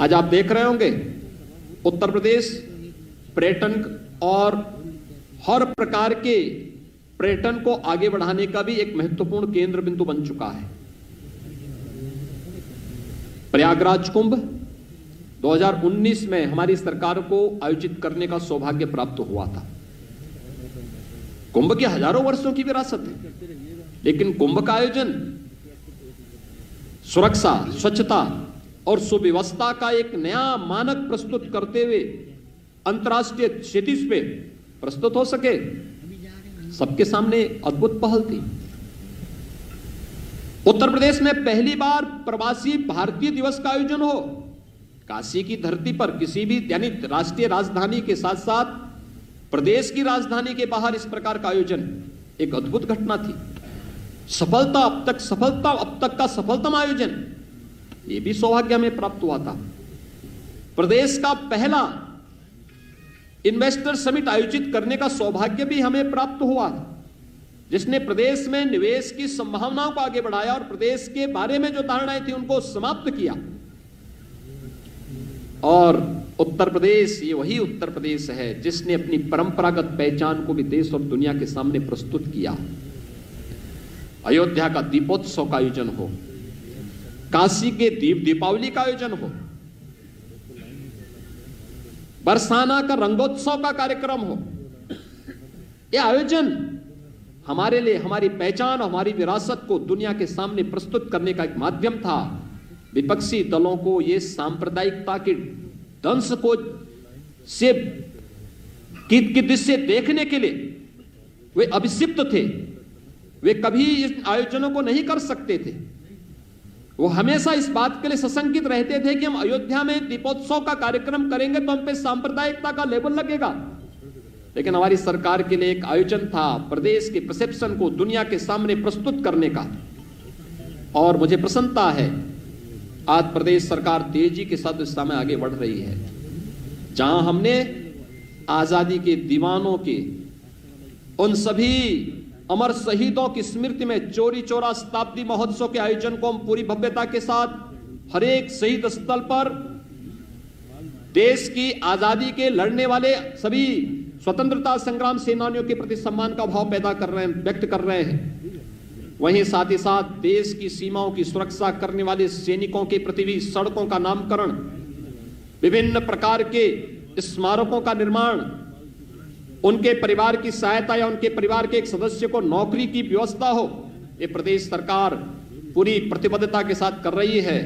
आज आप देख रहे होंगे उत्तर प्रदेश पर्यटन और हर प्रकार के पर्यटन को आगे बढ़ाने का भी एक महत्वपूर्ण केंद्र बिंदु बन चुका है। प्रयागराज कुंभ 2019 में हमारी सरकार को आयोजित करने का सौभाग्य प्राप्त हुआ था। कुंभ की हजारों वर्षों की विरासत है, लेकिन कुंभ का आयोजन सुरक्षा, स्वच्छता और सुव्यवस्था का एक नया मानक प्रस्तुत करते हुए अंतर्राष्ट्रीय क्षितिज पे प्रस्तुत हो सके, सबके सामने अद्भुत पहल थी। उत्तर प्रदेश में पहली बार प्रवासी भारतीय दिवस का आयोजन हो, काशी की धरती पर किसी भी यानी राष्ट्रीय राजधानी के साथ साथ प्रदेश की राजधानी के बाहर इस प्रकार का आयोजन एक अद्भुत घटना थी। सफलता अब तक का सफलतम आयोजन, ये भी सौभाग्य हमें प्राप्त हुआ था। प्रदेश का पहला इन्वेस्टर समिट आयोजित करने का सौभाग्य भी हमें प्राप्त हुआ, जिसने प्रदेश में निवेश की संभावनाओं को आगे बढ़ाया और प्रदेश के बारे में जो धारणाएं थी उनको समाप्त किया। और उत्तर प्रदेश, ये वही उत्तर प्रदेश है जिसने अपनी परंपरागत पहचान को भी देश और दुनिया के सामने प्रस्तुत किया। अयोध्या का दीपोत्सव का आयोजन हो, काशी के दीपावली का आयोजन हो, बरसाना का रंगोत्सव का कार्यक्रम हो, यह आयोजन हमारे लिए हमारी पहचान, हमारी विरासत को दुनिया के सामने प्रस्तुत करने का एक माध्यम था। विपक्षी दलों को ये सांप्रदायिकता के दंश को से की दृष्टि देखने के लिए वे अभिषिक्त थे। वे कभी इस आयोजनों को नहीं कर सकते थे। वो हमेशा इस बात के लिए सशंकित रहते थे कि हम अयोध्या में दीपोत्सव का कार्यक्रम करेंगे तो हम पे सांप्रदायिकता का लेबल लगेगा। लेकिन हमारी सरकार के लिए एक आयोजन था प्रदेश के परसेप्शन को दुनिया के सामने प्रस्तुत करने का। और मुझे प्रसन्नता है आज प्रदेश सरकार तेजी के साथ इस समय आगे बढ़ रही है। जहां हमने आजादी के दीवानों के उन सभी अमर शहीदों की स्मृति में चौरी चौरा शताब्दी महोत्सव के आयोजन को हम पूरी भव्यता के साथ हर एक शहीद स्थल पर देश की आजादी के लड़ने वाले सभी स्वतंत्रता संग्राम सेनानियों के प्रति सम्मान का भाव पैदा कर रहे हैं, व्यक्त कर रहे हैं। वहीं साथ ही साथ देश की सीमाओं की सुरक्षा करने वाले सैनिकों के प्रति भी सड़कों का नामकरण, विभिन्न प्रकार के स्मारकों का निर्माण, उनके परिवार की सहायता या उनके परिवार के एक सदस्य को नौकरी की व्यवस्था हो, ये प्रदेश सरकार पूरी प्रतिबद्धता के साथ कर रही है।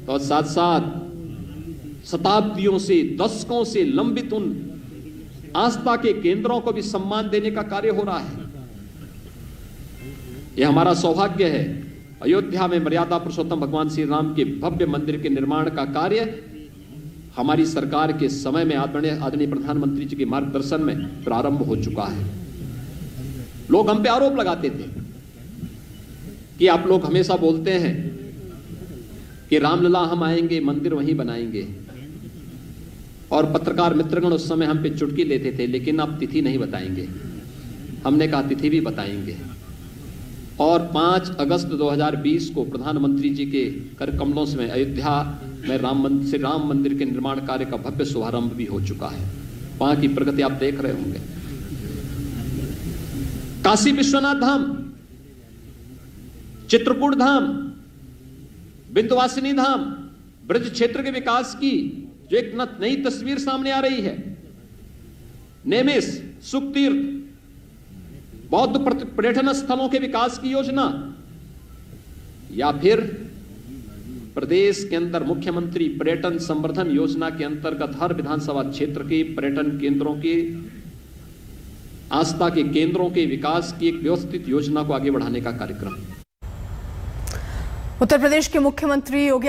तो साथ साथ शताब्दियों से, दशकों से लंबित उन आस्था के केंद्रों को भी सम्मान देने का कार्य हो रहा है। यह हमारा सौभाग्य है। अयोध्या में मर्यादा पुरुषोत्तम भगवान श्री राम के भव्य मंदिर के निर्माण का कार्य हमारी सरकार के समय में आदरणीय प्रधानमंत्री जी के मार्गदर्शन में प्रारंभ हो चुका है। लोग हम पे आरोप लगाते थे कि आप लोग हमेशा बोलते हैं कि रामलला हम आएंगे, मंदिर वहीं बनाएंगे, और पत्रकार मित्रगण उस समय हम पे चुटकी लेते थे, लेकिन आप तिथि नहीं बताएंगे। हमने कहा तिथि भी बताएंगे। और 5 अगस्त 2020 को प्रधानमंत्री जी के कर कमलों में अयोध्या में श्री राम मंदिर के निर्माण कार्य का भव्य शुभारंभ भी हो चुका है। वहां की प्रगति आप देख रहे होंगे। काशी विश्वनाथ धाम, चित्रकूट धाम, विंध्यवासिनी धाम, ब्रज क्षेत्र के विकास की जो एक नई तस्वीर सामने आ रही है, नेमिष, सुखतीर्थ, बौद्ध पर्यटन स्थलों के विकास की योजना, या फिर प्रदेश के अंदर मुख्यमंत्री पर्यटन संवर्धन योजना के अंतर्गत हर विधानसभा क्षेत्र के पर्यटन केंद्रों के, आस्था के केंद्रों के विकास की एक व्यवस्थित योजना को आगे बढ़ाने का कार्यक्रम। उत्तर प्रदेश के मुख्यमंत्री योगी